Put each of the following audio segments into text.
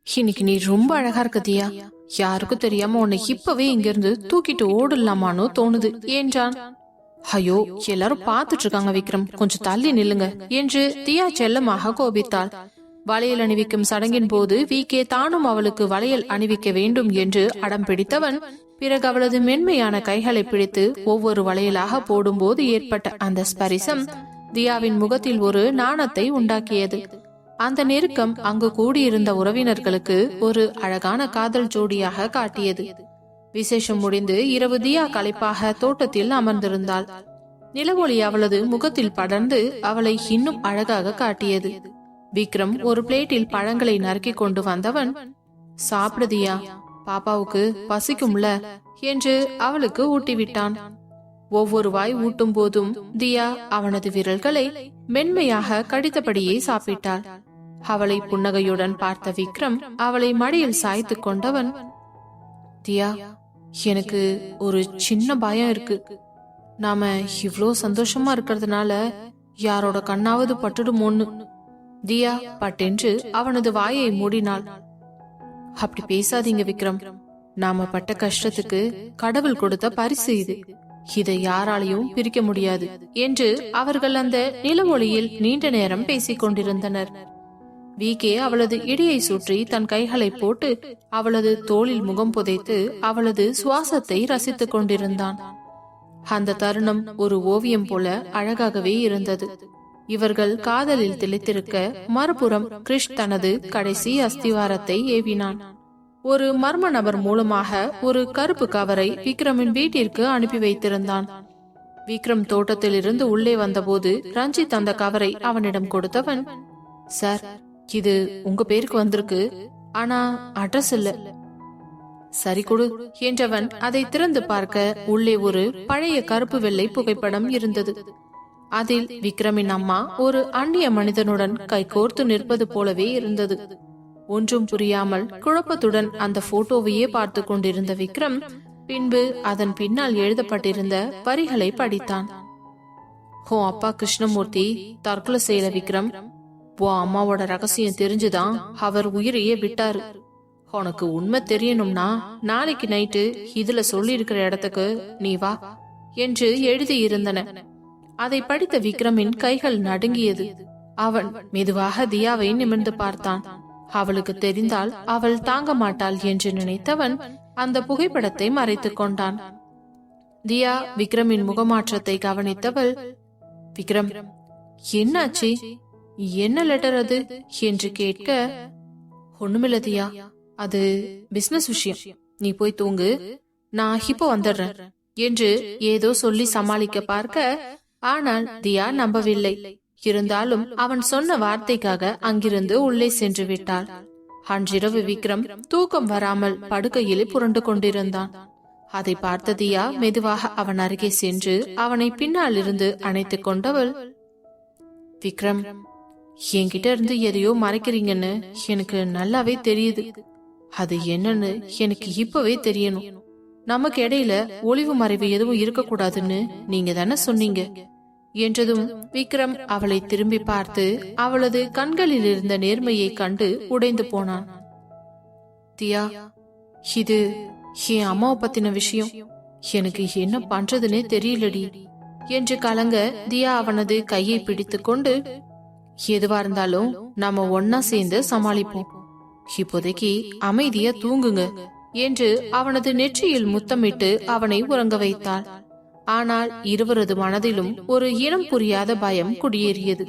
இன்னைக்கு நீ ரொம்ப அழகா இருக்க தியா. யாருக்கும் தெரியாம உன்னை இப்பவே இங்கிருந்து தூக்கிட்டு ஓடலாமானோ தோணுது என்றான். ஐயோ, எல்லாரும் பாத்துட்டு இருக்காங்க விக்ரம், கொஞ்சம் தள்ளி நில்லுங்க என்று தியா செல்லமாக கோபித்தாள். வளையல் அணிவிக்கும் சடங்கின் போது விகே தானும் அவளுக்கு வளையல் அணிவிக்க வேண்டும் என்று அடம் பிடித்தவன் பிறகு அவளது மென்மையான கைகளை பிடித்து ஒவ்வொரு வளையலாக போடும்போது ஏற்பட்ட அந்த ஸ்பரிசம் தியாவின் முகத்தில் ஒரு நாணத்தை உண்டாக்கியது. அந்த நெருக்கம் அங்கு கூடியிருந்த உறவினர்களுக்கு ஒரு அழகான காதல் ஜோடியாக காட்டியது. விசேஷம் முடிந்து இரவு தியா களைப்பாக தோட்டத்தில் அமர்ந்திருந்தாள். நிலவொளி அவளது முகத்தில் படர்ந்து அவளை இன்னும் அழகாக காட்டியது. விக்ரம் ஒரு பிளேட்டில் பழங்களை நறுக்கி கொண்டு வந்தவன், சாப்பிடுதியா, பாப்பாவுக்கு பசிக்கும்ல என்று அவளுக்கு ஊட்டிவிட்டான். ஒவ்வொரு வாய் ஊட்டும் போதும் தியா அவனது விரல்களை மென்மையாக கடித்தபடியே சாப்பிட்டாள். அவளை புன்னகையுடன் பார்த்த விக்ரம் அவளை மடியில் சாய்த்து கொண்டவன், தியா, எனக்கு ஒரு சின்ன பயம் இருக்கு. நாம இவ்ளோ சந்தோஷமா இருக்கிறதுனால யாரோட கண்ணாவது பட்டுடுமோன்னு. தியா பட்டென்று அவனது வாயை மூடினாள். அப்படி பேசாதீங்க விக்ரம், நாம பட்ட கஷ்டத்துக்கு கடவுள் கொடுத்த பரிசு இது, இதை யாராலையும் பிரிக்க முடியாது என்று அவர்கள் அந்த நிலவொளியில் நீண்ட நேரம் பேசிக் கொண்டிருந்தனர். விகே அவளது இடியை சுற்றி தன் கைகளை போட்டு அவளது தோளில் முகம் புதைத்து அவளது சுவாசத்தை ரசித்துக் கொண்டிருந்தான். அந்த தருணம் ஒரு ஓவியம் போல அழகாகவே இருந்தது. இவர்கள் காதலில் திளைத்திருக்க மறுபுறம் கிறிஷ் தனது கடைசி அஸ்திவாரத்தை ஏவினான். ஒரு மர்ம நபர் மூலமாக ஒரு கருப்பு கவரை விக்ரமின் வீட்டிற்கு அனுப்பி வைத்திருந்தான். விக்ரம் தோட்டத்தில் இருந்து உள்ளே வந்தபோது ரஞ்சித் அந்த கவரை அவனிடம் கொடுத்தவன், சார், இது உங்க பேருக்கு வந்திருக்கு, ஆனா அட்ரஸ் இல்ல. சரி கொடு என்றவன் அதை திறந்து பார்க்க உள்ளே ஒரு பழைய கருப்பு வெள்ளை புகைப்படம் இருந்தது. அதில் விக்ரமின் அம்மா ஒரு அந்நிய மனிதனுடன் கைகோர்த்து நிற்பது போலவே இருந்தது. ஒன்றும் புரியாமல் குழப்பத்துடன் அந்த போட்டோவையே பார்த்து கொண்டிருந்த விக்ரம் பின்பு அதன் பின்னால் எழுதப்பட்டிருந்த வரிகளை படித்தான். ஓ அப்பா கிருஷ்ணமூர்த்தி தற்கொலை செய்யல விக்ரம், ஓ அம்மாவோட ரகசியம் தெரிஞ்சுதான் அவர் உயிரையே விட்டாரு. உனக்கு உண்மை தெரியணும்னா நாளைக்கு நைட்டு இதுல சொல்லி இருக்கிற இடத்துக்கு நீ வா என்று எழுதி இருந்தன. அதை படித்த விக்ரமின் கைகள் நடுங்கியது. அவன் மெதுவாக தியாவை நிமிர்ந்து பார்த்தான். அவளுக்கு தெரிந்தால் அவள் தாங்க மாட்டாள் என்று நினைத்தவன் அந்த புகைப்படத்தை மறைத்துக் கொண்டான். தியா விக்ரமின் முகமாற்றத்தை கவனித்தவள், விக்ரம், என்னாச்சு, என்ன லெட்டர் அது என்று கேட்க, ஒண்ணுமில்ல தியா, அது பிசினஸ் விஷயம், நீ போய் தூங்கு, நான் இப்போ வந்துடுறேன் என்று ஏதோ சொல்லி சமாளிக்க பார்க்க, ஆனால் தியா நம்பவில்லை. இருந்தாலும் அவன் சொன்ன வார்த்தைக்காக அங்கிருந்து உள்ளே சென்று விட்டாள். அன்றிரவு விக்ரம் தூக்கம் வராமல் படுக்கையில் புரண்டு கொண்டிருந்தான். அதை பார்த்த தியா மெதுவாக அவன் அருகே சென்று அவனை பின்னால் இருந்து அணைத்துக் கொண்டவள், விக்ரம், என்கிட்ட இருந்து எதையோ மறைக்கிறீங்கன்னு எனக்கு நல்லாவே தெரியுது. அது என்னன்னு எனக்கு இப்பவே தெரியணும். நமக்கு இடையில ஒளிவு மறைவு எதுவும் இருக்கக்கூடாதுன்னு நீங்க தானே சொன்னீங்க என்றதும் விக்ரம் அவளை திரும்பி பார்த்து அவளது கண்களில் இருந்த நேர்மையை கண்டு உடைந்து போனான். தியா, இது என் அம்மாவை பத்தின விஷயம், எனக்கு என்ன பண்றதுன்னே தெரியலடி என்று கலங்க தியா அவனது கையை பிடித்து கொண்டு, எதுவா இருந்தாலும் நாம ஒன்னா சேர்ந்து சமாளிப்போம், இப்போதைக்கு அமைதியா தூங்குங்க என்று அவனது நெற்றியில் முத்தமிட்டு அவனை உறங்க வைத்தாள். ஆனால் இருவரது மனதிலும் ஒரு இனம் புரியாத பயம் குடியேறியது.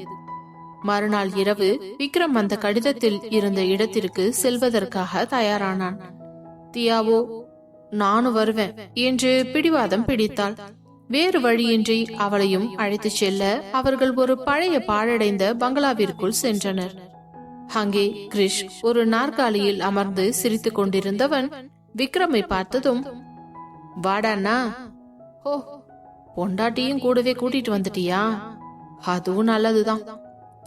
மறுநாள் இரவு விக்ரம் அந்த கடிதத்தில் இருந்த இடத்திற்கு செல்வதற்காக தயாரானான். தியாவோ நானும் வருவேன் என்று பிடிவாதம் பிடித்தாள். வேறு வழியின்றி அவளையும் அழைத்து செல்ல அவர்கள் ஒரு பழைய பாழடைந்த பங்களாவிற்குள் சென்றனர். அங்கே கிரிஷ் ஒரு நாற்காலியில் அமர்ந்து சிரித்துக் கொண்டிருந்தவன் விக்ரமை பார்த்ததும், வாடாண்ணா, ஓ பொண்டாட்டியும் கூடவே கூட்டிட்டு வந்துட்டியா, அதுவும் நல்லதுதான்.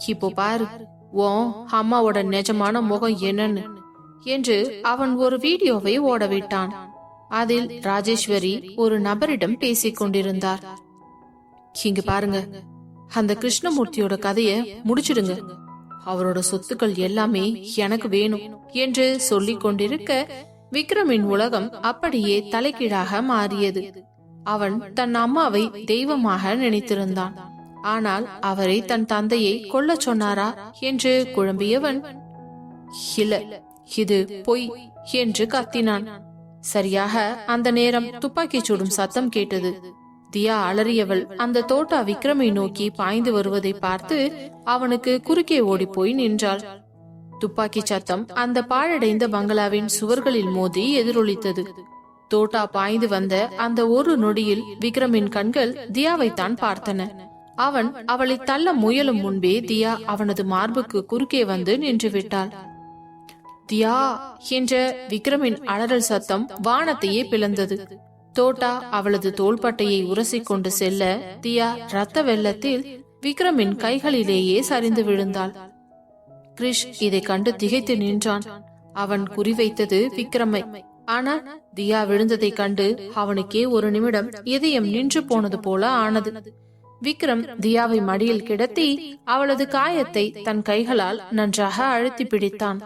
இப்போ பாரு ஓ அம்மாவோட நிஜமான முகம் என்னன்னு என்று அவன் ஒரு வீடியோவை ஓடவிட்டான். அதில் ராஜேஸ்வரி ஒரு நபரிடம் பேசிக் கொண்டிருந்தார். இங்க பாருங்க, அந்த கிருஷ்ணமூர்த்தியோட கதைய முடிச்சிடுங்க, அவரோட சொத்துக்கள் எல்லாமே எனக்கு வேணும் என்று சொல்லிக் கொண்டிருக்க விக்ரமின் உலகம் அப்படியே தலைகீழாக மாறியது. அவன் தன் அம்மாவை தெய்வமாக நினைத்திருந்தான். ஆனால் அவரை தன் தந்தையை கொல்ல சொன்னாரா என்று குழம்பியவன், இல்ல, இது பொய் என்று கத்தினான். சரியாக அந்த நேரம் துப்பாக்கி சுடும் சத்தம் கேட்டது. தியா அலறியவள் அந்த தோட்டா விக்ரமை நோக்கி பாய்ந்து வருவதை பார்த்து அவனுக்கு குறுக்கே ஓடி போய் நின்றாள். துப்பாக்கி சத்தம் அந்த பாழடைந்த பங்களாவின் சுவர்களில் மோதி எதிரொலித்தது. தோட்டா பாய்ந்து வந்த அந்த ஒரு நொடியில் விக்ரமின் கண்கள் தியாவைத்தான் பார்த்தன. அவன் அவளை தள்ள முயலும் முன்பே தியா அவனது மார்புக்கு குறுக்கே வந்து நின்று விட்டாள். தியா என்ற விக்ரமின் அலறல் சத்தம் வானத்தையே பிளந்தது. தோட்டா அவளது தோள்பட்டையை உரசிக்கொண்டு செல்ல தியா ரத்த வெள்ளத்தில் விக்ரமின் கைகளிலேயே சரிந்து விழுந்தாள். கிரிஷ் இதை கண்டு திகைத்து நின்றான். அவன் குறிவைத்தது விக்ரமை. ஆனால் தியா விழுந்ததை கண்டு அவனுக்கே ஒரு நிமிடம் இதயம் நின்று போனது போல ஆனது. விக்ரம் தியாவை மடியில் கிடத்தி அவளது காயத்தை தன் கைகளால் நன்றாக அழுத்தி பிடித்தான்.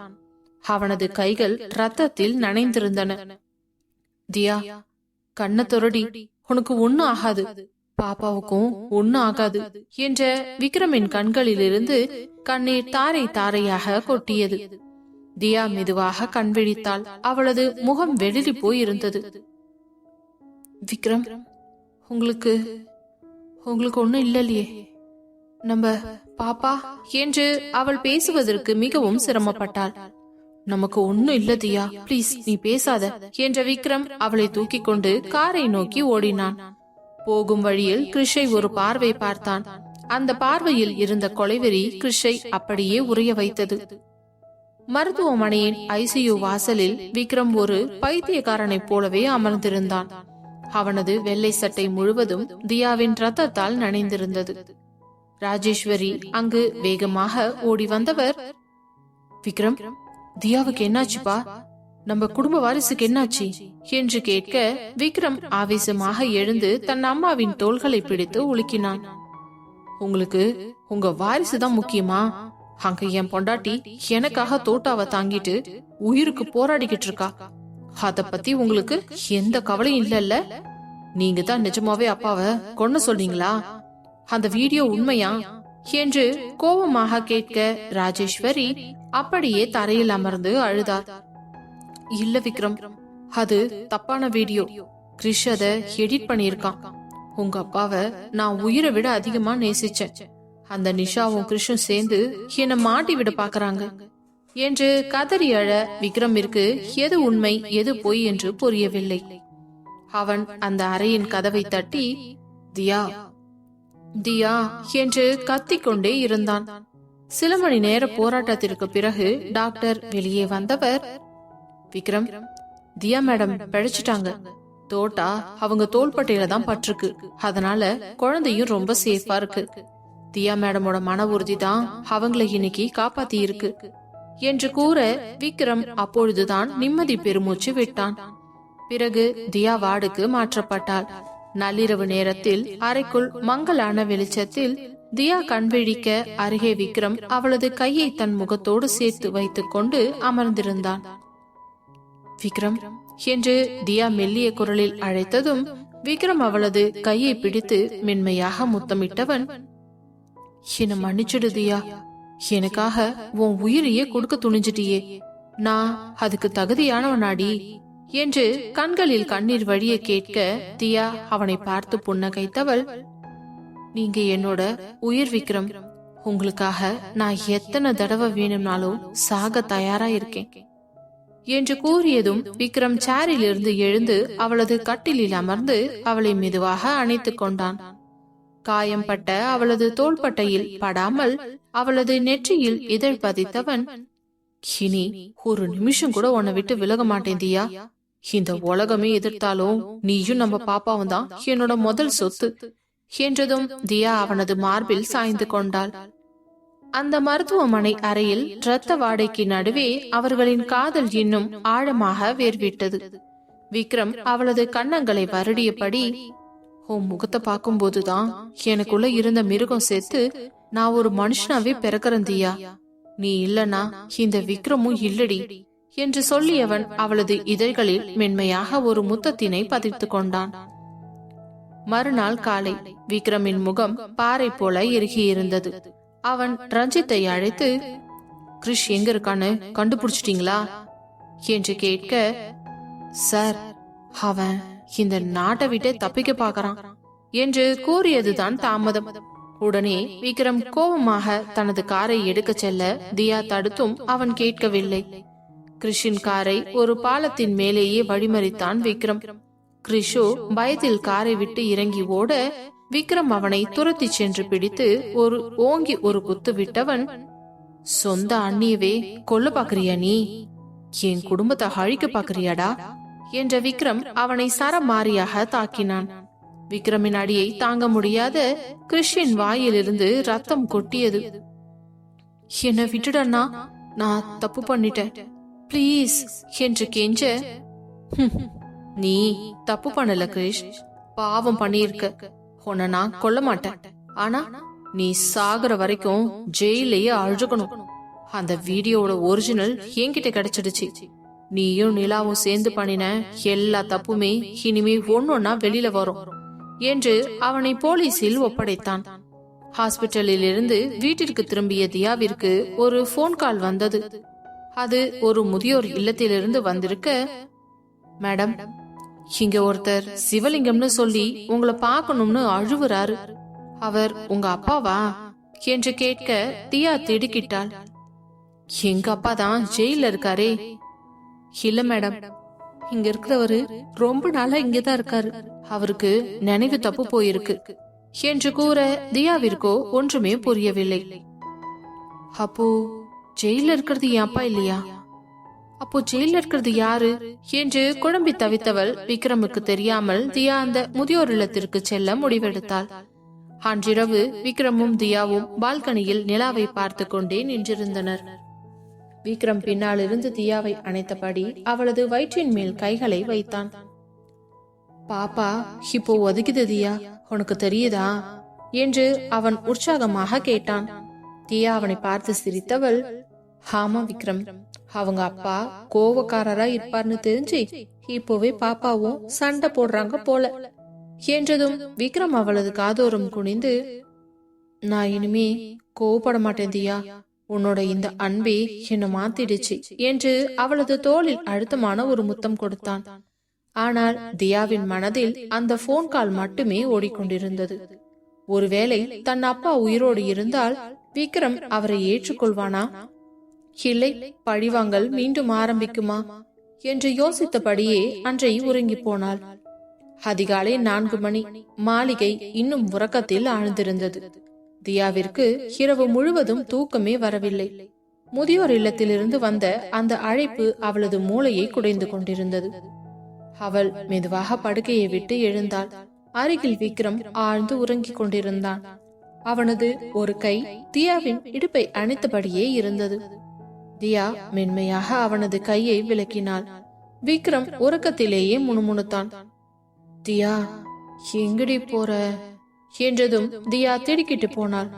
அவனது கைகள் ரத்தத்தில் நனைந்திருந்தன. தியா, கண்ண தொரடி, உனக்கு ஒண்ணு ஆகாது, பாப்பாவுக்கும் ஒண்ணு ஆகாது என்ற விக்ரமின் கண்களிலிருந்து கண்ணீர் தாரை தாரையாக கொட்டியது. தியா மெதுவாக கண் விழித்தாள். அவளது முகம் வெளிரி போய் இருந்தது. விக்ரம், உங்களுக்கு உங்களுக்கு ஒண்ணும் இல்லையே, நம்ம பாப்பா என்று அவள் பேசுவதற்கு மிகவும் சிரமப்பட்டாள். நமக்கு ஒண்ணும் இல்ல தியா, பிளீஸ் நீ பேசாத என்ற விக்ரம் அவளை தூக்கி கொண்டு காரை நோக்கி ஓடினான். போகும் வழியில் கிரிஷை ஒரு பார்வை பார்த்தான். அந்த பார்வையில் இருந்த கொலைவெறி கிரிஷை அப்படியே உறைய வைத்தது. மருத்துவமனையின் ஐசியு வாசலில் விக்ரம் ஒரு பைத்தியக்காரனைப் போலவே அமர்ந்திருந்தான். அவனது வெள்ளை சட்டை முழுவதும் தியாவின் ரத்தத்தால் நனைந்திருந்தது. ராஜேஸ்வரி அங்கு வேகமாக ஓடி வந்தவர், விக்ரம், தியாவுக்கு என்னாச்சுப்பா, நம்ம குடும்ப வாரிசுக்கு என்னாச்சு என்று கேட்க விக்ரம் ஆவேசமாக எழுந்து தன் அம்மாவின் தோள்களை பிடித்து உலுக்கினான். உங்களுக்கு உங்க வாரிசுதான் முக்கியமா? அங்க என் பொண்டாட்டி எனக்காக தோட்டாவை தாங்கிட்டு உயிருக்கு போராடிக்கிட்டு இருக்கா. அத பத்தி உங்களுக்கு எந்த கவலையும் இல்லல்ல? நீங்க தான் நிஜமாவே அப்பாவை கொன்ன சொல்றீங்களா? அந்த வீடியோ உண்மையா என்று கோபமாக கேட்க ராஜேஸ்வரி அப்படியே தரையில் அமர்ந்து அழுதார். இல்ல விக்ரம், அது தப்பான வீடியோ. கிரிஷ் அத எடிட் பண்ணிருக்கான். உங்க அப்பாவை நான் உயிரை விட அதிகமா நேசிச்சேன். அந்த நிஷாவும் கிரிஷும் சேர்ந்து என்ன மாட்டி விட பாக்குறாங்க என்று கதறி அழ விக்ரமிற்கு எது உண்மை எது பொய் என்று புரியவில்லை. அவன் அந்த அறையின் கதவை தட்டி தியா தியா என்று கத்திக்கொண்டே இருந்தான். சில மணி நேர போராட்டத்திற்கு பிறகு டாக்டர் வெளியே வந்தவர், விக்ரம், தியா மேடம் பிழைச்சிட்டாங்க. தோட்டா அவங்க தோள்பட்டையில தான் பட்டிருக்கு. அதனால குழந்தையும் ரொம்ப சேஃபா இருக்கு. தியா மேடமோட மன உறுதி தான் அவங்களை இன்னைக்கு காப்பாத்தி இருக்கு என்று கூற விக்ரம் அப்பொழுதுதான் நிம்மதி பெருமூச்சு விட்டான். பிறகு தியா வார்டுக்கு மாற்றப்பட்டாள். நள்ளிரவு நேரத்தில் அறைக்குள் மங்கலான வெளிச்சத்தில் தியா கண்விழிக்க அருகே விக்ரம் அவளது கையை தன் முகத்தோடு சேர்த்து வைத்துக் கொண்டு அமர்ந்திருந்தான். விக்ரம் என்று தியா மெல்லிய குரலில் அழைத்ததும் விக்ரம் அவளது கையை பிடித்து மென்மையாக முத்தமிட்டவன், என்ன மன்னிச்சிடு தியா, எனக்காக உன் உயிரையே கொடுக்க துணிஞ்சிட்டியே, நான் அதுக்கு தகுதியானவனாடி என்று கண்களில் கண்ணீர் வழிய கேட்க தியா அவனை பார்த்து புன்னகைத்தவள், நீங்க என்னோட உயிர் விக்ரம், உங்களுக்காக நான் எத்தனை தடவை வேணும்னாலும் சாக தயாரா இருக்கேன் என்று கூறியதும் விக்ரம் சேரில் இருந்து எழுந்து அவளது கட்டிலில் அமர்ந்து அவளை மெதுவாக அணைத்துக் கொண்டான். காயம்பட்ட அவளது தோள்பட்டையில் படாமல் அவளது நெற்றியில் இதழ் பதித்தவன், இனி ஒரு நிமிஷம் கூட உன்னை விட்டு விலக மாட்டேன் தியா. இந்த உலகமே எதிர்த்தாலும் நீயும் நம்ம பாப்பாவும் தான் என்னோட முதல் சொத்து என்றதும் தியா அவனது மார்பில் சாய்ந்து கொண்டாள். அந்த மருத்துவமனை அறையில் இரத்த வாடைக்கு நடுவே அவர்களின் காதல் இன்னும் ஆழமாக வேர்விட்டது. விக்ரம் அவளது கன்னங்களை வருடியபடி, உன் முகத்தை பார்க்கும் போதுதான் எனக்குள்ள இருந்த மிருகம் சேர்த்து நான் ஒரு மனுஷனாவே பிறக்கிறேன் தியா. நீ இல்லனா இந்த விக்ரமும் இல்லடி என்று சொல்லியவன் அவளது இதழ்களில் மென்மையாக ஒரு முத்தத்தினை பதித்து கொண்டான். மறுநாள் காலை விக்ரமின் முகம் பாறை போல இறுகியிருந்தது. அவன் ரஞ்சித்தை அழைத்து, கிரிஷ் எங்க இருக்கான்னு கண்டுபிடிச்சிட்டீங்களா என்று கேட்க, சார், அவன் இந்த நாட்டை விட்டு தப்பிக்க பாக்குறான் என்று கூறியதுதான் தாமதம். உடனே விக்ரம் கோபமாக தனது காரை எடுக்க செல்ல தியா தடுத்தும் அவன் கேட்கவில்லை. கிரிஷின் காரை ஒரு பாலத்தின் மேலேயே வழிமறித்தான் விக்ரம். கிரிஷோ பயத்தில் காரை விட்டு இறங்கி ஓட விக்ரம் அவனை துரத்தி சென்று பிடித்து ஓங்கி ஒரு குத்து விட்டவன், சொந்த அண்ணியவே கொல்ல பாக்குறியா நீ? என் குடும்பத்தை அழிக்க பாக்குறியாடா என்ற விக்ரம் அவனை சரமாரியாக தாக்கினான். விக்ரமின் அடியை தாங்க முடியாத கிறிஷின் வாயிலிருந்து ரத்தம் கொட்டியது. என்ன விட்டுடண்ணா, நான் தப்பு பண்ணிட்டேன், பிளீஸ் என்று கெஞ்ச, நீ தப்பு பண்ணல கிரிஷ், பாவம் பண்ணியிருக்க. உன்னை நான் கொல்ல மாட்டேன். ஆனா நீ சாகுற வரைக்கும் ஜெயிலேயே அழுகணும். அந்த வீடியோட ஒரிஜினல் என்கிட்ட கிடைச்சிடுச்சு. நீயும் நிலாவும் சேர்ந்து பண்ணின எல்லா தப்புமே இனிமே ஒன்னொன்னா வெளியில வரும் என்று அவனை போலீசில் ஒப்படைத்தான். ஹாஸ்பிட்டலில் இருந்து வீட்டிற்கு திரும்பிய தியாவிற்கு ஒரு போன் கால் வந்தது. அது ஒரு முதியோர் இல்லத்திலிருந்து வந்திருக்க, மேடம், இங்க ஒருத்தர் சிவலிங்கம்னு சொல்லி உங்களை பாக்கணும்னு அழுவுறாரு. அவர் உங்க அப்பாவா என்று கேட்க தியா திடுக்கிட்டாள். எங்க அப்பா தான் ஜெயில இருக்காரே. இல்ல மேடம், இங்க இருக்கிறவரு ரொம்ப நாளா இங்கதான் இருக்காரு. அவருக்கு நினைவு தப்பு போயிருக்கு என்று கூற தியாவிற்கோ ஒன்றுமே புரியவில்லை. அப்போ ஜெயில இருக்கிறது என் அப்பா இல்லையா? அப்போ ஜெயில இருக்கிறது யாரு என்று குழம்பி தவித்தவள் விக்ரமுக்கு தெரியாமல் தியா அந்த முதியோர் இல்லத்திற்கு செல்ல முடிவெடுத்தாள். அன்றிரவு விக்ரமும் தியாவும் பால்கனியில் நிலாவை பார்த்து கொண்டே நின்றிருந்தனர். விக்ரம் பின்னால் இருந்து தியாவை அணைத்தபடி அவளது வயிற்றின் மேல் கைகளை வைத்தான். பாப்பா இப்போ ஒதுக்குது தியா, உனக்கு தெரியுதா என்று அவன் உற்சாகமாக கேட்டான். தியா அவனை பார்த்து சிரித்தவள், ஆமா விக்ரம், அவங்க அப்பா கோவக்காரரா இருப்பார்னு தெரிஞ்சு இப்போவே பாப்பாவும் சண்டை போடுறாங்க போல என்றதும் விக்ரம் அவளது காதோரம் குனிந்து, நான் இனிமே கோவப்பட மாட்டேன் தியா, உன்னோட இந்த அன்பே என்ன மாத்திடுச்சு என்று அவளது தோளில் அழுத்தமான ஒரு முத்தம் கொடுத்தான். ஆனால் தியாவின் மனதில் அந்த போன் கால் மட்டுமே ஓடிக்கொண்டிருந்தது. ஒருவேளை தன் அப்பா உயிரோடு இருந்தால் விக்ரம் அவரை ஏற்றுக்கொள்வானா, இல்லை பழிவாங்கல் மீண்டும் ஆரம்பிக்குமா என்று யோசித்தபடியே அன்றை உறங்கி போனாள். அதிகாலை 4 மணி. மாளிகை இன்னும் உறக்கத்தில் ஆழ்ந்திருந்தது. தியாவிற்கு இரவு முழுவதும் தூக்கமே வரவில்லை. முதியோர் இல்லத்திலிருந்து வந்த அந்த அழைப்பு அவளது மூளையை குடைந்து கொண்டிருந்தது. அவள் மெதுவாக படுக்கையை விட்டு எழுந்தாள். அருகில் விக்ரம் ஆழ்ந்து உறங்கிக் கொண்டிருந்தான். அவனது ஒரு கை தியாவின் இடுப்பை அணைத்தபடியே இருந்தது. தியா மென்மையாக அவனது கையை விலக்கினாள். விக்ரம் உறக்கத்திலேயே முணுமுணுத்தான். தியா, எங்கடி போற என்றதும் தியா திடுக்கிட்டு போனாள்.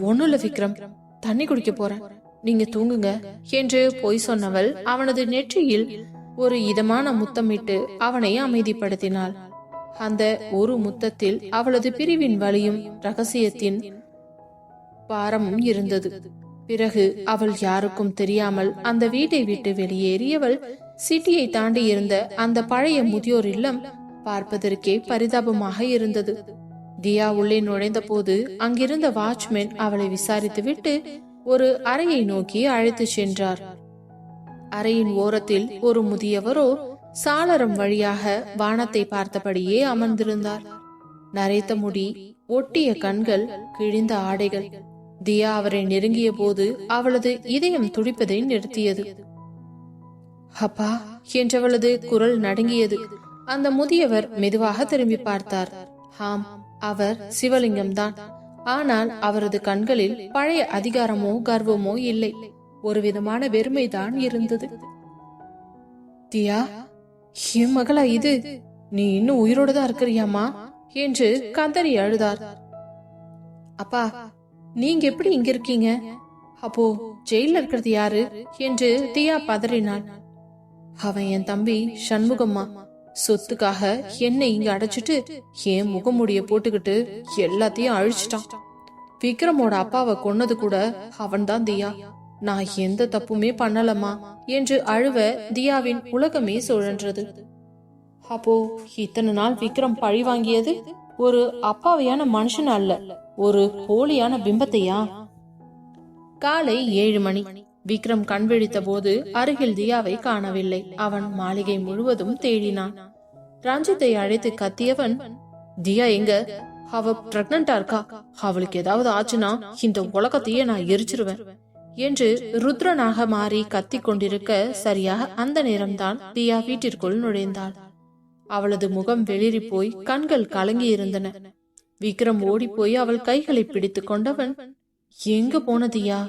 ஒண்ணுல விக்ரம், தண்ணி குடிக்க போறேன், நீங்க தூங்குங்க என்று பொய் சொன்னவள் அவனது நெற்றியில் ஒரு இதமான முத்தமிட்டு அவனை அமைதிப்படுத்தினாள். அந்த ஒரு முத்தத்தில் அவளது பிரிவின் வலியும் ரகசியத்தின் பாரமும் இருந்தது. பிறகு அவள் யாருக்கும் தெரியாமல் அந்த வீட்டை விட்டு வெளியேறியவள் சிட்டியை தாண்டி இருந்த அந்த பழைய முதியோர் இல்லம் பார்ப்பதற்கே பரிதாபமாக இருந்தது. தியா உள்ளே நுழைந்த போது அங்கிருந்த வாட்ச்மேன் அவளை விசாரித்துவிட்டு ஒரு அறையை நோக்கி அழைத்து சென்றார். அறையின் ஓரத்தில் ஒரு முதியவரோ சாளரம் வழியாக வானத்தை பார்த்தபடியே அமர்ந்திருந்தார். நரைத்த முடி, ஒட்டிய கண்கள், கிழிந்த ஆடைகள். தியா அவரை நெருங்கிய போது அவளது இதயம் துடிப்பதை நிறுத்தியது. அப்பா என்றவளது குரல் நடுங்கியது. அந்த முதியவர் மெதுவாக திரும்பி பார்த்தார். ஆம், அவர் சிவலிங்கம் தான். ஆனால் அவரது கண்களில் பழைய அதிகாரமோ கர்வமோ இல்லை, ஒரு விதமான வெறுமைதான் இருந்தது. தியா, என் மகளா இது? நீ இன்னும் உயிரோடு தான் இருக்கிறியாமா என்று கதறி அழுதார். அப்பா, நீங்க எப்படி இங்க இருக்கீங்க? அப்போ ஜெயில இருக்கிறது யாரு என்று தியா பதறினாள். அவன் என் தம்பி சண்முகம்மா. சொத்துக்காக என்னை இங்க அடைச்சிட்டு என் முகமுடிய போட்டுக்கிட்டு எல்லாத்தையும் அழிச்சிட்டான். விக்ரமோட அப்பாவை கொன்னது கூட அவன்தான் தியா. நான் எந்த தப்புமே பண்ணலமா என்று அழுவ தியாவின் உலகமே சுழன்றது. அப்போ இத்தனை நாள் விக்ரம் பழி வாங்கியது ஒரு அப்பாவையான மனுஷன் அல்ல, ஒரு போலியான பிம்பத்தையா? காலை 7 மணி. விக்ரம் கண் விழித்த போது அருகில் தியாவை காணவில்லை. அவன் மாளிகை முழுவதும் தேடினான். ரஞ்சித்தை அழைத்து கத்தியவன், தியா எங்க? அவ பிரெக்னண்டா இருக்கா, அவளுக்கு ஏதாவது ஆச்சுன்னா இந்த உலகத்தையே நான் எரிச்சிருவேன் என்று ருத்ரனாக மாறி கத்தி கொண்டிருக்க சரியாக அந்த நேரம்தான் தியா வீட்டிற்குள் நுழைந்தாள். அவளது முகம் வெளிரி போய் கண்கள் கலங்கி இருந்தன. விக்ரம் ஓடி போய் அவள் கைகளை பிடித்து கொண்டவன், எங்க போன தியா?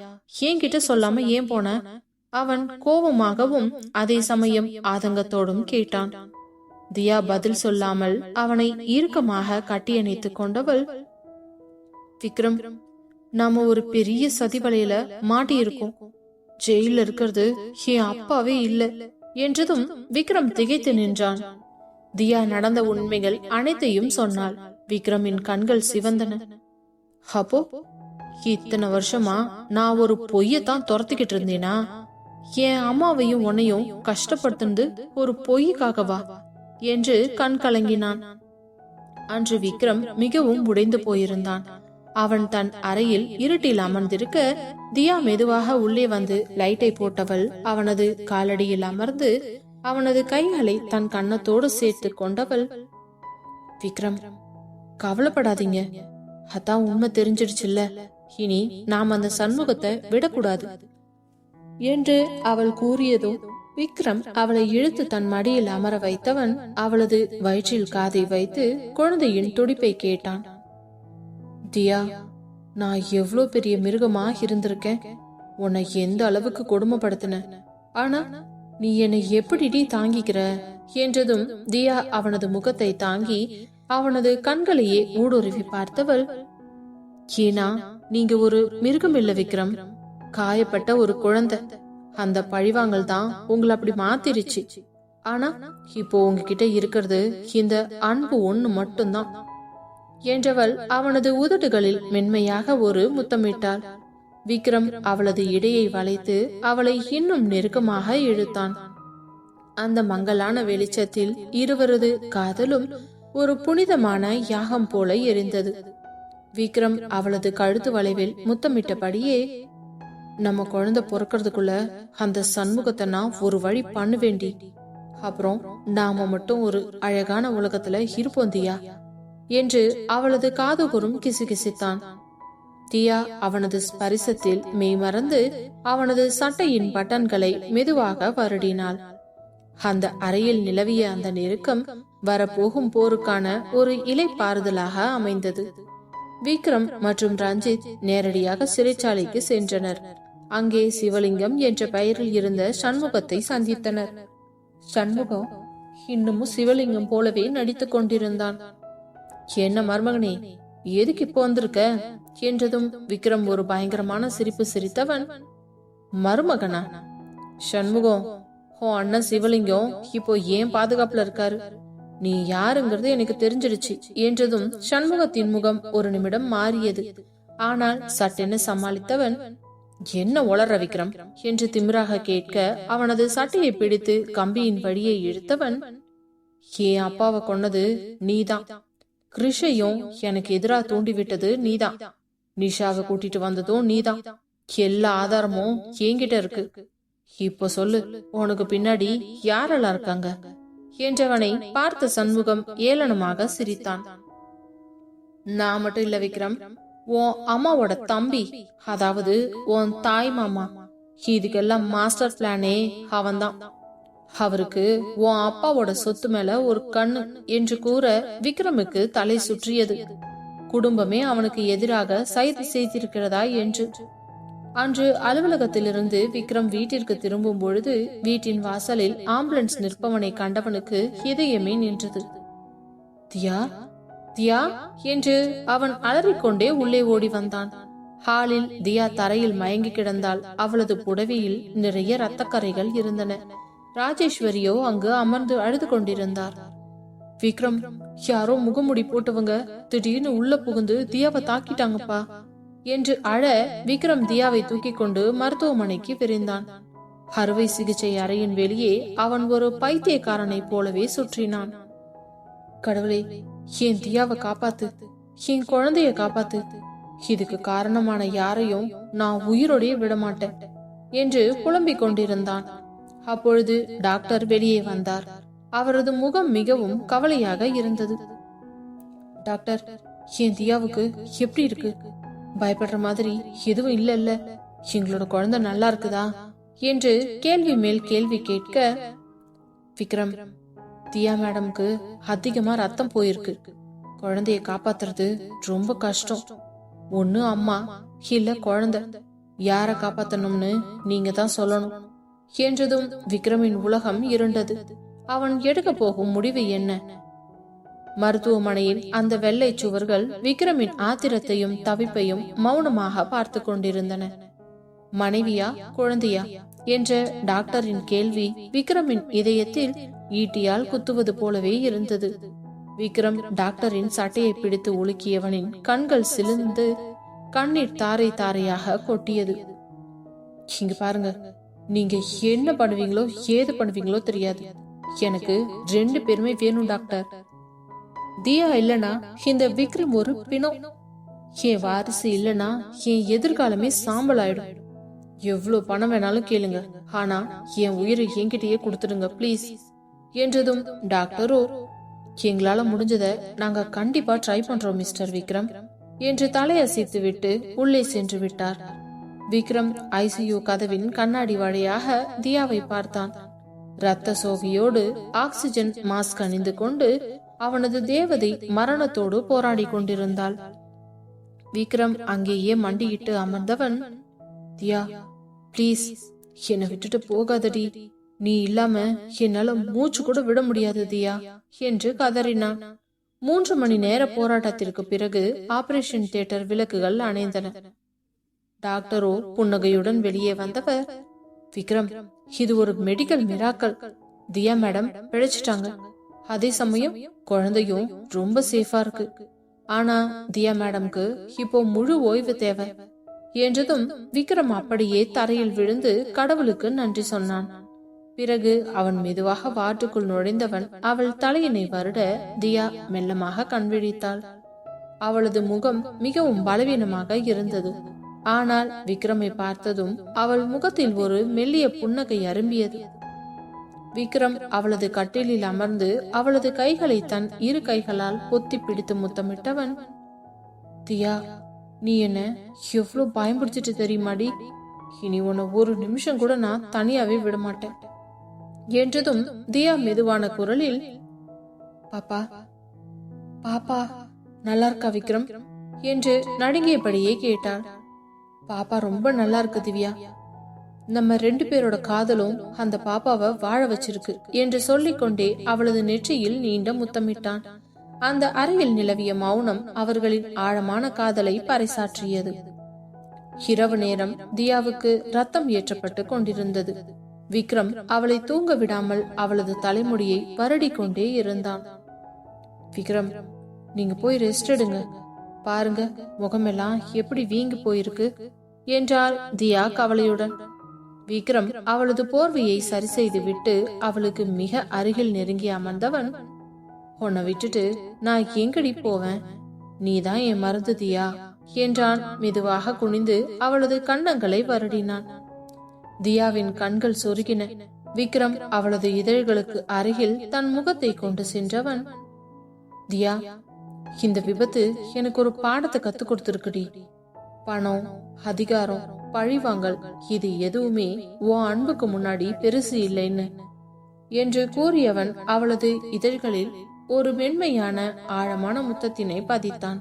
என்கிட்ட சொல்லாம ஏன் போன? அவன் கோபமாகவும் அதே சமயம் ஆதங்கத்தோடும் கேட்டான். தியா பதில் சொல்லாமல் அவனை இறுக்கமாக கட்டியணைத்துக் கொண்டவள், விக்ரம், நாம ஒரு பெரிய சதி வலையில மாட்டியிருக்கோம். ஜெயில இருக்கிறது என் அப்பாவே இல்ல என்றதும் விக்ரம் திகைத்து நின்றான். தியா நடந்த உண்மைகள் அனைத்தையும் சொன்னாள். விக்ரமின் கண்கள் சிவந்தன. அப்போ இத்தனை வருஷமா நான் ஒரு பொய்யத்தான் துரத்திக்கிட்டு இருந்தேனா? என் அம்மாவையும் உன்னையும் கஷ்டப்படுத்துனது ஒரு பொய்க்காகவா என்று கண் கலங்கினான். அன்று விக்ரம் மிகவும் உடைந்து போயிருந்தான். அவன் தன் அறையில் இருட்டில் அமர்ந்திருக்க தியா மெதுவாக உள்ளே வந்து லைட்டை போட்டவள் அவனது காலடியில் அமர்ந்து அவனது கைகளை தன் கன்னத்தோடு சேர்த்து கொண்டவள், விக்ரம், கவலைப்படாதீங்க, அதான் உண்மை தெரிஞ்சிடுச்சுல்ல, இனி நாம் அந்த சண்முகத்தை விடக்கூடாது என்று அவள் கூறியதும் விக்ரம் அவளை இழுத்து தன் மடியில் அமர வைத்தவன் அவளது வயிற்றில் காதை வைத்து குழந்தையின் துடிப்பை கேட்டான். தியா, நான் எவ்வளோ பெரிய மிருகமா இருந்திருக்கேன், உன்னை எந்த அளவுக்கு கொடுமைப்படுத்தின, ஆனா நீ என்னை எப்படி தாங்கிக்கிற என்றதும் தியா அவனது முகத்தை தாங்கி அவனது கண்களையே ஊடுருவி பார்த்தவள், ஏனா நீங்க ஒரு மிருகம் இல்ல விக்ரம், காயப்பட்ட ஒரு குழந்தை. அந்த பழிவாங்கல் தான் உங்களை அப்படி மாத்திருச்சு. ஆனா இப்போ உங்ககிட்ட இருக்கிறது இந்த அன்பு ஒண்ணு மட்டும்தான் என்றவள் அவனது உதடுகளில் மென்மையாக ஒரு முத்தமிட்டாள். விக்ரம் அவளது இடையை வளைத்து அவளை இன்னும் நெருக்கமாக இழுத்தான். அந்த மங்கலான வெளிச்சத்தில் இருவரது காதலும் ஒரு புனிதமான யாகம் போல எரிந்தது. விக்ரம் அவளது கழுத்து வளைவில் முத்தமிட்டபடியே, நம்ம குழந்தை பொறுக்கிறதுக்குள்ள அந்த சண்முகத்தை நான் ஒரு வழி பண்ண வேண்டி, அப்புறம் நாம மட்டும் ஒரு அழகான உலகத்துல இருப்போம் தியா என்று அவளது காதுகுறும் கிசுகிசித்தான். தியா அவனது ஸ்பரிசத்தில் மெய்மறந்து அவனது சட்டையின் பட்டன்களை மெதுவாக வருடினாள். அந்த அறையில் நிலவிய அந்த நெருக்கம் வரப்போகும் போருக்கான ஒரு இலைப்பாறுதலாக அமைந்தது. விக்ரம் மற்றும் ரஞ்சித் நேரடியாக சிறைச்சாலைக்கு சென்றனர். அங்கே சிவலிங்கம் என்ற பெயரில் இருந்த சண்முகத்தை சந்தித்தனர். சண்முகம் இன்னமும் சிவலிங்கம் போலவே நடித்துக் கொண்டிருந்தான். என்ன மருமகனே, எதுக்கு இப்போ வந்திருக்க என்றதும் விக்ரம் ஒரு பயங்கரமான சிரிப்பு சிரித்தவன், மருமகனா? சண்முகம், உன் அண்ணன் சிவலிங்கம் இப்போ ஏன் பாதுகாப்புல இருக்காரு, நீ யாருங்கிறது எனக்கு தெரிஞ்சிடுச்சு என்றதும் சண்முகத்தின் முகம் ஒரு நிமிடம் மாறியது. ஆனால் சட்டென சமாளித்தவன், என்ன உளற விக்ரம் என்று திமிராக கேட்க அவனது சட்டையை பிடித்து கம்பியின் வழியை இழுத்தவன், என் அப்பாவை கொன்னது நீதான், கிருஷையும் எனக்கு எதிரா தூண்டிவிட்டது நீதான், நிஷாவை கூட்டிட்டு வந்ததும் நீதான், எல்லா ஆதாரமும் என்கிட்ட இருக்கு, இப்போ சொல்லு, உனக்கு பின்னாடி யாரெல்லாம் இருக்காங்க என்றவனை பார்த்த சண்முகம் ஏளனமாக சிரித்தான். நான் மட்டும் இல்ல விக்ரம், உன் அம்மாவோட தம்பி, அதாவது உன் தாய் மாமா, இதுக்கெல்லாம் மாஸ்டர் பிளானே அவன்தான். அவருக்கு உன் அப்பாவோட சொத்து மேல ஒரு கண்ணு என்று கூற விக்ரமுக்கு தலை சுற்றியது. குடும்பமே அவனுக்கு எதிராக சைது செய்திருக்கிறதா என்று. அன்று அலுவலகத்திலிருந்து விக்ரம் வீட்டிற்கு திரும்பும் பொழுது வீட்டின் வாசலில் ஆம்புலன்ஸ் நிற்பவனை கண்டவனுக்கு இதயமே நின்றது. தியா, தியா என்று அவன் அலறிக்கொண்டே உள்ளே ஓடி வந்தான். ஹாலில் தியா தரையில் மயங்கி கிடந்தாள். அவளது புடவையில் நிறைய இரத்தக்கரைகள் இருந்தன. ராஜேஸ்வரியோ அங்கு அமர்ந்து அழுது கொண்டிருந்தார். விக்ரம், யாரோ முகமுடி போட்டவங்க திடீர்னு உள்ள புகுந்து தியாவை தாக்கிட்டாங்கப்பா என்று அழ விக்ரம் தியாவை தூக்கி கொண்டு மருத்துவமனைக்கு விரைந்தான். அறுவை சிகிச்சை அறையின் வெளியே அவன் ஒரு பைத்தியக்காரனை போலவே சுற்றினான். கடவுளே, என் தியாவை காப்பாத்து, என் குழந்தைய காப்பாத்து, இதுக்கு காரணமான யாரையும் நான் உயிரோடைய விடமாட்டேன் என்று புலம்பிக் கொண்டிருந்தான். அப்பொழுது டாக்டர் வெளியே வந்தார். அவரது முகம் மிகவும் கவலையாக இருந்தது. டாக்டர், என் தியாவுக்கு எப்படி இருக்கு? பயப்படுற மாதிரி எதுவும் இல்ல? எங்களோட குழந்தை நல்லா இருக்குதா என்று கேள்வி மேல் கேள்வி கேட்க, விக்ரம், தியா மேடம்க்கு அதிகமா ரத்தம் போயிருக்கு. குழந்தைய காப்பாத்துறது ரொம்ப கஷ்டம். ஒண்ணு அம்மா இல்ல குழந்தை, யார காப்பாத்தணும்னு நீங்க தான் சொல்லணும் என்றதும் விக்ரமின் உலகம் இருண்டது. அவன் எடுக்க போகும் முடிவு என்ன? மருத்துவமனையில் அந்த வெள்ளை சுவர்கள் விக்ரமின் ஆத்திரத்தையும் தவிப்பையும் மௌனமாக பார்த்து கொண்டிருந்தன. மனைவியா குழந்தையா என்ற டாக்டரின் கேள்வி விக்ரமின் இதயத்தில் ஈட்டியால் குத்துவது போலவே இருந்தது. விக்ரம் டாக்டரின் சட்டையை பிடித்து உலுக்கியவனின் கண்கள் சிலிர்ந்து கண்ணீர் தாரை தாரையாக கொட்டியது. இங்க பாருங்க, நீங்க என்ன பண்ணுவீங்களோ ஏது பண்ணுவீங்களோ தெரியாது, எனக்கு 2 பேருமே வேணும் டாக்டர். தியா இல்லனா இந்த விக்ரம் ஒரு பிணம், என் வாரிசு இல்லனா என் எதிர்காலமே சாம்பல் ஆயிடும். எவ்வளவு பணம் வேணாலும் கேளுங்க, ஆனா என் உயிரை என்கிட்டயே கொடுத்துடுங்க பிளீஸ் என்றதும் டாக்டரோ, எங்களால முடிஞ்சத நாங்க கண்டிப்பா ட்ரை பண்றோம் மிஸ்டர் விக்ரம் என்று தலையசைத்து விட்டு உள்ளே சென்று விட்டார். விக்ரம் ஐசியூ கதவின் கண்ணாடி வழியாக தியாவை பார்த்தான். இரத்த சோகையோடு ஆக்சிஜன் மாஸ்க் அணிந்து கொண்டு அவனது தேவதை மரணத்தோடு போராடி கொண்டிருந்தாள். விக்ரம் அங்கேயே மண்டியிட்டு அமர்ந்தவன், தியா பிளீஸ் என்னை விட்டுட்டு போகாதடி, நீ இல்லாம என்னால மூச்சு கூட விட முடியாது தியா என்று கதறினான். 3 மணி நேர போராட்டத்திற்கு பிறகு ஆபரேஷன் தியேட்டர் விளக்குகள் அணைந்தன. டாக்டரோ புன்னகையுடன் வெளியே வந்தவர், விக்ரம், இது ஒரு மெடிக்கல் மிராக்கல். தியா மேடம் பிழைச்சிட்டாங்க. அதே சமயம் குழந்தையும் ரொம்ப சேஃபா இருக்கு. ஆனா தியா மேடம்க்கு இப்போ முழு ஓய்வு தேவை என்றதும் விக்ரம் அப்படியே தரையில் விழுந்து கடவுளுக்கு நன்றி சொன்னான். பிறகு அவன் மெதுவாக வார்டுக்குள் நுழைந்தவன் அவள் தலையினை வருட தியா மெல்லமாக கண்விழித்தாள். அவளது முகம் மிகவும் பலவீனமாக இருந்தது. ஆனால் விக்ரமை பார்த்ததும் அவள் முகத்தில் ஒரு மெல்லிய புன்னகை அரும்பியது. விக்ரம் அவளது கட்டிலில் அமர்ந்து அவளது கைகளை தன் 2 கைகளால் பொத்தி பிடித்து முத்தமிட்டவன், தியா, நீ என்ன எவ்வளவு பயன்படுத்திட்டு தெரியுமாடி? இனி உன்னை ஒரு நிமிஷம் கூட நான் தனியாவே விட மாட்டேன் என்றதும் தியா மெதுவான குரலில், பாப்பா பாப்பா நல்லா இருக்கா விக்ரம் என்று நடுங்கியபடியே கேட்டாள். பாப்பா ரொம்ப நல்லா இருக்கு திவ்யா, நம்ம 2 பேரோட காதலும் அந்த பாப்பாவை வாழ வச்சிருக்கு என்று சொல்லிக்கொண்டே அவளது நெற்றியில் நீண்ட முத்தமிட்டான். அந்த அறையில் நிலவிய மௌனம் அவர்களின் ஆழமான காதலை பறைசாற்றியது. இரவு நேரம் தியாவுக்கு ரத்தம் ஏற்றப்பட்டு கொண்டிருந்தது. விக்ரம் அவளை தூங்க விடாமல் அவளது தலைமுடியை வருடி கொண்டே இருந்தான். விக்ரம், நீங்க போய் ரெஸ்ட் எடுங்க, பாருங்க முகமெல்லாம் எப்படி வீங்கி போயிருக்கு என்றாள் தியா கவலையுடன். விக்ரம் அவளது போர்வையை சரி செய்து விட்டு அவளுக்கு மிக அருகில் நெருங்கி அமர்ந்தவன், உன்னை விட்டுட்டு நான் எங்கடி போவேன், நீதான் என் மருந்து தியா என்றான். மெதுவாக குனிந்து அவளது கன்னங்களை வருடினான். தியாவின் கண்கள் சொருகின. விக்ரம் அவளது இதழ்களுக்கு அருகில் தன் முகத்தை கொண்டு சென்றவன், தியா, இந்த விபத்து எனக்கு ஒரு பாடத்தை கத்து கொடுத்திருக்குடி. பணம், அதிகாரம், பழிவாங்கல் இது எதுவுமே உன் அன்புக்கு முன்னாடி பெருசு இல்லைன்னு என்று கூறியவன் அவளது இதழ்களில் ஒரு மென்மையான ஆழமான முத்தத்தினை பதித்தான்.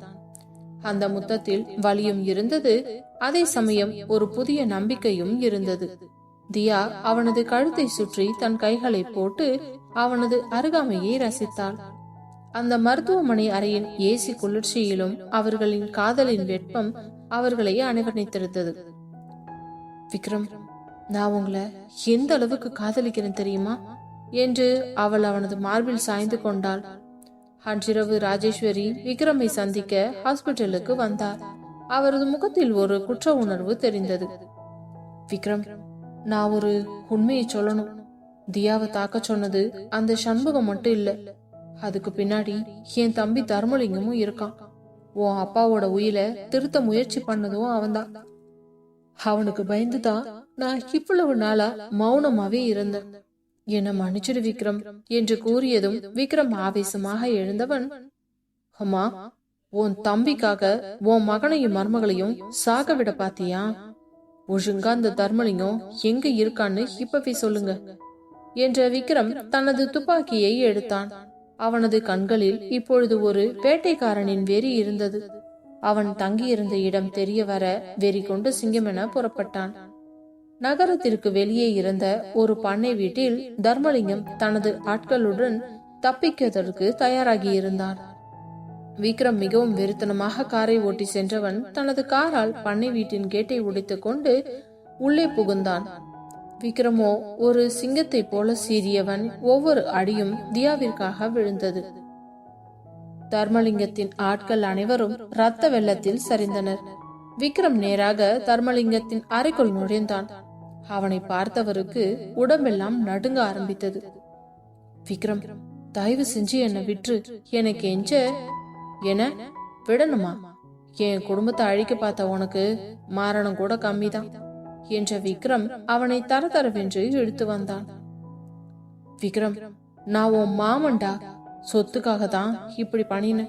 அந்த முத்தத்தில் வலியும் இருந்தது, அதே சமயம் ஒரு புதிய நம்பிக்கையும் இருந்தது. தியா அவனது கழுத்தை சுற்றி தன் கைகளை போட்டு அவனது அருகாமையை ரசித்தாள். அந்த மருத்துவமனை அறையின் ஏசி குளிர்ச்சியிலும் அவர்களின் காதலின் வெப்பம் அவர்களை அனுவர்ணித்திருந்தது. விக்ரம், நான் உங்களை எந்த அளவுக்கு காதலிக்கிறேன் தெரியுமா என்று அவள் அவனது மார்பில் சாய்ந்து கொண்டாள். அன்றிரவு ராஜேஸ்வரி விக்ரமை சந்திக்க ஹாஸ்பிட்டலுக்கு வந்தார். அவரது முகத்தில் ஒரு குற்ற உணர்வு தெரிந்தது. விக்ரம், நான் ஒரு உண்மையை சொல்லணும். தியாவை தாக்க சொன்னது அந்த சண்முகம் மட்டும் இல்ல, அதுக்கு பின்னாடி என் தம்பி தர்மலிங்கமும் இருக்கான். உன் அப்பாவோட உயிரை திருத்த முயற்சி பண்ணதும் அவன்தான். அவனுக்கு பயந்துதான் நான் இவ்வளவு நாளா மௌனமாவே இருந்தேன். என்ன மன்னிச்சிடு விக்ரம் என்று கூறியதும் விக்ரம் ஆவேசமாக எழுந்தவன், அம்மா, உன் தம்பிக்காக உன் மகனையும் மருமகளையும் சாக விட பாத்தியா? ஒழுங்கா அந்த தர்மலிங்கம் எங்க இருக்கான்னு இப்பவே சொல்லுங்க என்ற விக்ரம் தனது துப்பாக்கியை எடுத்தான். அவனது கண்களில் இப்பொழுது ஒரு வேட்டைக்காரனின் வெறி இருந்தது. அவன் தங்கியிருந்த இடம் தெரிய வர வெறி கொண்டு சிங்கமென புறப்பட்டான். நகரத்திற்கு வெளியே இருந்த ஒரு பண்ணை வீட்டில் தர்மலிங்கம் தனது ஆட்களுடன் தப்பிப்பதற்கு தயாராகி இருந்தான். விக்ரம் மிகவும் வெறித்தனமாக காரை ஓட்டி சென்றவன் தனது காரால் பண்ணை வீட்டின் கேட்டை உடைத்துக் கொண்டு உள்ளே புகுந்தான். விக்ரமோ ஒரு சிங்கத்தை போல சீறியவன். ஒவ்வொரு அடியும் தியாவிற்காக விழுந்தது. தர்மலிங்கத்தின் ஆட்கள் அனைவரும் இரத்த வெள்ளத்தில் சரிந்தனர். விக்ரம் நேராக தர்மலிங்கத்தின் அறைக்குள் நுழைந்தான். அவனை பார்த்தவருக்கு உடம்பெல்லாம் நடுங்க ஆரம்பித்தது. விக்ரம், தயவு செஞ்சு என்னை விற்று, எனக்கு எஞ்ச என விடணுமா? என் குடும்பத்தை அழிக்க பார்த்த உனக்கு மாரணம் கூட கம்மிதான் என்ற விக்ரம் அவனை தரதரவென்று இழுத்து வந்தான். விக்ரம், நான் உன் மாமன்டா, சொத்துக்காக தான் இப்படி பண்ணின,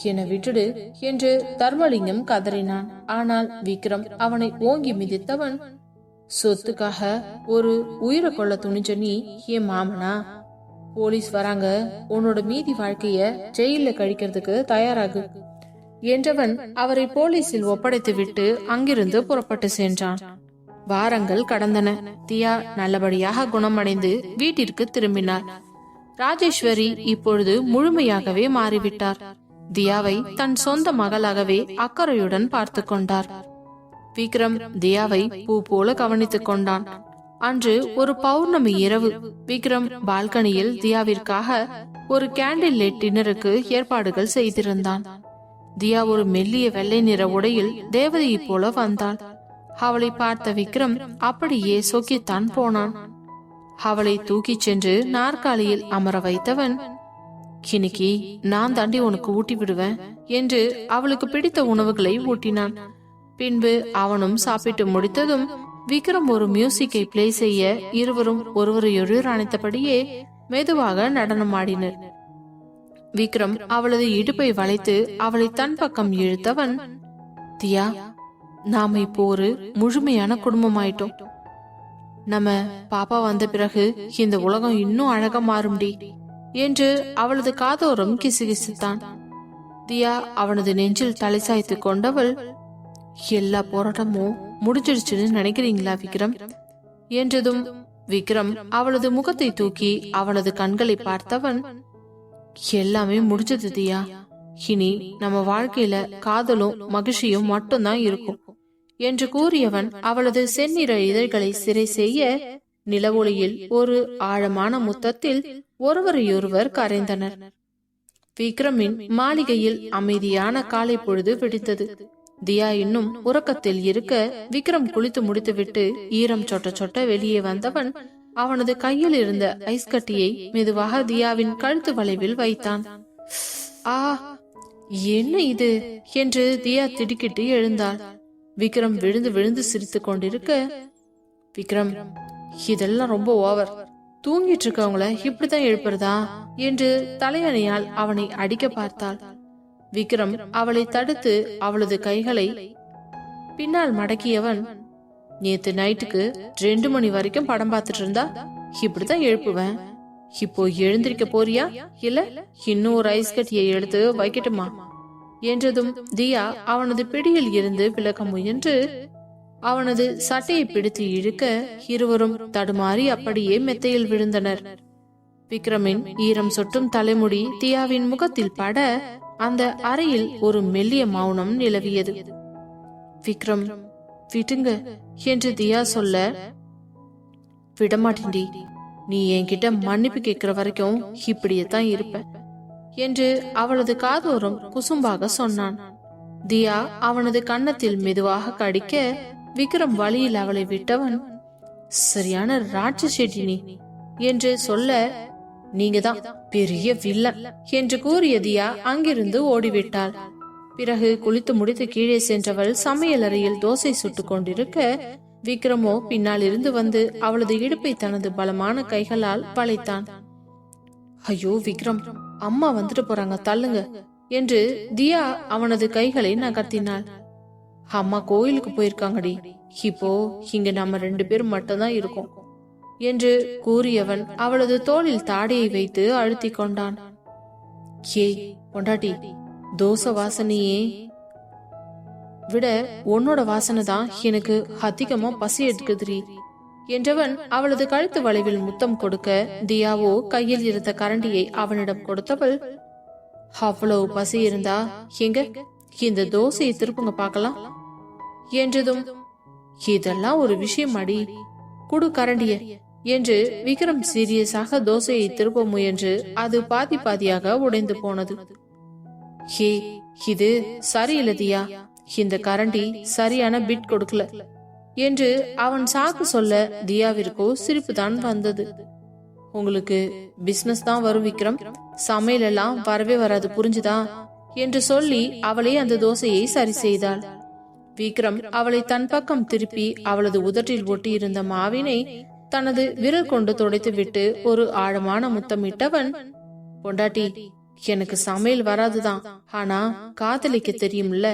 என்னை விட்டுடு என்று தர்மலிங்கம் கதறினான். ஆனால் விக்ரம் அவனை ஓங்கி மிதித்தவன், சொத்துக்காக ஒரு உயிரை கொள்ள துணிஞ்ச நீ என் மாமனா? போலீஸ் வராங்க, உன்னோட மீதி வாழ்க்கைய ஜெயில கழிக்கிறதுக்கு தயாராகு என்றவன் அவரை போலீசில் ஒப்படைத்து விட்டு அங்கிருந்து புறப்பட்டு சென்றான். வாரங்கள் கடந்தன. தியா நல்லபடியாக குணமடைந்து வீட்டிற்கு திரும்பினார். ராஜேஸ்வரி இப்பொழுது முழுமையாகவே மாறிவிட்டார். தியாவை தன் சொந்த மகளாகவே அக்கறையுடன் பார்த்து கொண்டார். விக்ரம் தியாவை பூ போல கவனித்துக் கொண்டான். அன்று ஒரு பௌர்ணமி இரவு விக்ரம் பால்கனியில் தியாவிற்காக ஒரு கேண்டில் லைட் டின்னருக்கு ஏற்பாடுகள் செய்திருந்தான். தியா ஒரு மெல்லிய வெள்ளை நிற உடையில் தேவதையை போல வந்தாள். அவளை பார்த்த விக்ரம் அப்படியே சொக்கித்தான் போனான். அவளை தூக்கிச் சென்று நாற்காலியில் அமர வைத்தவன், இன்னைக்கு நான் தாண்டி உனக்கு ஊட்டி விடுவேன் என்று அவளுக்கு பிடித்த உணவுகளை ஊட்டினான். பின்பு அவனும் சாப்பிட்டு முடித்ததும் விக்ரம் ஒரு மியூசிக்கை பிளே செய்ய இருவரும் ஒருவரையொருவர் அணைத்தபடியே மெதுவாக நடனமாடினர். விக்ரம் அவளது இடுப்பை வளைத்து அவளை தன் பக்கம் இழுத்தவன், தியா, நாம இப்போ ஒரு முழுமையான குடும்பமாயிட்டோம். நம்ம பாப்பா வந்த பிறகு இந்த உலகம் இன்னும் அழகா மாறும்டி என்று அவளது காதோரம் கிசுகிசுத்தான். தியா அவனது நெஞ்சில் தலை சாய்த்து கொண்டவள், எல்லா போராட்டமும் முடிஞ்சிடுச்சுன்னு நினைக்கிறீங்களா விக்ரம் என்றதும் விக்ரம் அவளது முகத்தை தூக்கி அவளது கண்களை பார்த்தவன், எல்லாமே முடிஞ்சது தியா, இனி நம்ம வாழ்க்கையில காதலும் மகிழ்ச்சியும் மட்டும்தான் இருக்கும் என்று கூறியவன் அவளது செந்நிற இதழ்களை சிறை செய்ய நிலவொளியில் ஒரு ஆழமான முத்தத்தில் ஒருவரையொருவர் கரைந்தனர். விக்ரமின் மாளிகையில் அமைதியான காலை பொழுது விடித்தது. தியா இன்னும் உறக்கத்தில் இருக்க விக்ரம் குளித்து முடித்துவிட்டு ஈரம் சொட்ட சொட்ட வெளியே வந்தவன் அவனது கையில் இருந்த ஐஸ் கட்டியை மெதுவாக தியாவின் கழுத்து வளைவில் வைத்தான். ஆ, என்ன இது என்று தியா திடுக்கிட்டு எழுந்தாள். விக்ரம் விழுந்து விழுந்து சிரித்துக் கொண்டிருக்க, விக்ரம், இதெல்லாம் ரொம்ப ஓவர், தூங்கிட்டு இருக்கவங்கள இப்படித்தான் எழுப்புறதா என்று தலையணையால் அவனை அடிக்க பார்த்தாள். விக்ரம் அவளை தடுத்து அவளது கைகளை பின்னால் மடக்கியவன், நேத்து நைட்டுக்கு 2 மணி வரைக்கும் படம் பார்த்துட்டு இருந்தா இப்படித்தான் எழுப்புவேன், இப்போ எழுந்திருக்க போறியா இல்ல இன்னும் ஒரு ஐஸ் கட்டியை எடுத்து வைக்கட்டுமா என்றதும் தியா அவனது பிடியில் இருந்து விலக முயன்று அவனது சட்டையை பிடித்து இழுக்க இருவரும் தடுமாறி அப்படியே மெத்தையில் விழுந்தனர். விக்ரமின் ஈரம் சொட்டும் தலைமுடி தியாவின் முகத்தில் பட அந்த அறையில் ஒரு மெல்லிய மௌனம் நிலவியது. விக்ரம், விடுங்க என்று தியா சொல்ல, விடமாட்டேன்டி, நீ என்கிட்ட மன்னிப்பு கேட்கிற வரைக்கும் இப்படியே தான் இருப்ப என்று அவளது காதோரம் குசும்பாக சொன்னான். தியா அவனது கன்னத்தில் மெதுவாக கடிக்க விக்ரம் வழியில் அவளை விட்டவன், சரியான ராட்சசேட்டி நீ என்று சொல்ல, நீங்க தான் பெரிய வில்லன் என்று கூறிய தியா அங்கிருந்து ஓடிவிட்டாள். பிறகு குளித்து முடித்து கீழே சென்றவள் சமையல் அறையில் தோசை சுட்டு கொண்டிருக்க, விக்ரமோ பின்னால் இருந்து வந்து அவளது இடுப்பை தனது பலமான கைகளால் வளைத்தான். ஐயோ விக்ரம், அம்மா வந்துட்டு போறாங்க, தள்ளுங்க என்று தியா அவனது கைகளை நகர்த்தினாள். அம்மா கோயிலுக்கு போயிருக்காங்கடி, இப்போ இங்க நம்ம 2 பேரும் மட்டும்தான் இருக்கோம் என்று கூறியவன் அவளது தோளில் தாடியை வைத்து அழுத்தி கொண்டான். ஏய் பொண்டாட்டி, தோசை வாசனையே விட உன்னோட வாசனை தான் எனக்கு அதிகமா பசி எடுக்குதுரி என்றவன் அவளது கழுத்து வளைவில் முத்தம் கொடுக்க, தியாவோ கையில் இருந்த கரண்டியை அவனிடம் கொடுத்தவள், அவ்வளவு பசி இருந்தா எங்க இந்த தோசையை திருப்புங்க பார்க்கலாம் என்றதும், இதெல்லாம் ஒரு விஷயம் அடி, குடு கரண்டிய என்று விக்ரம் சீரியஸாக தோசையை திருப்ப முயன்று அது பாதி பாதியாக உடைந்து போனது. ஹே, இது சரியில்லை தியா, இந்த கரண்டி சரியான பிட் கொடுக்கல என்று அவன் சாக்கு சொல்ல, தியாவிற்கோ சிரிப்பு தான் வந்தது. உங்களுக்கு பிசினஸ் தான் வரும் விக்ரம், சமையல் எல்லாம் வரவே வராது, புரிஞ்சுதா என்று சொல்லி அவளே அந்த தோசையை சரி செய்தாள். விக்ரம் அவளை தன் பக்கம் திருப்பி அவளது உதட்டில் ஒட்டி இருந்த மாவினை தனது விரல் கொண்டு துடைத்து விட்டு ஒரு ஆழமான முத்தமிட்டவன், பொண்டாட்டி, எனக்கு சமையல் வராதுதான், ஆனா காதலிக்க தெரியும்ல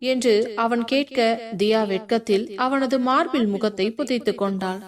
என்று அவன் கேட்க, தியா வெட்கத்தில் அவனது மார்பில் முகத்தை புதைத்து கொண்டாள்.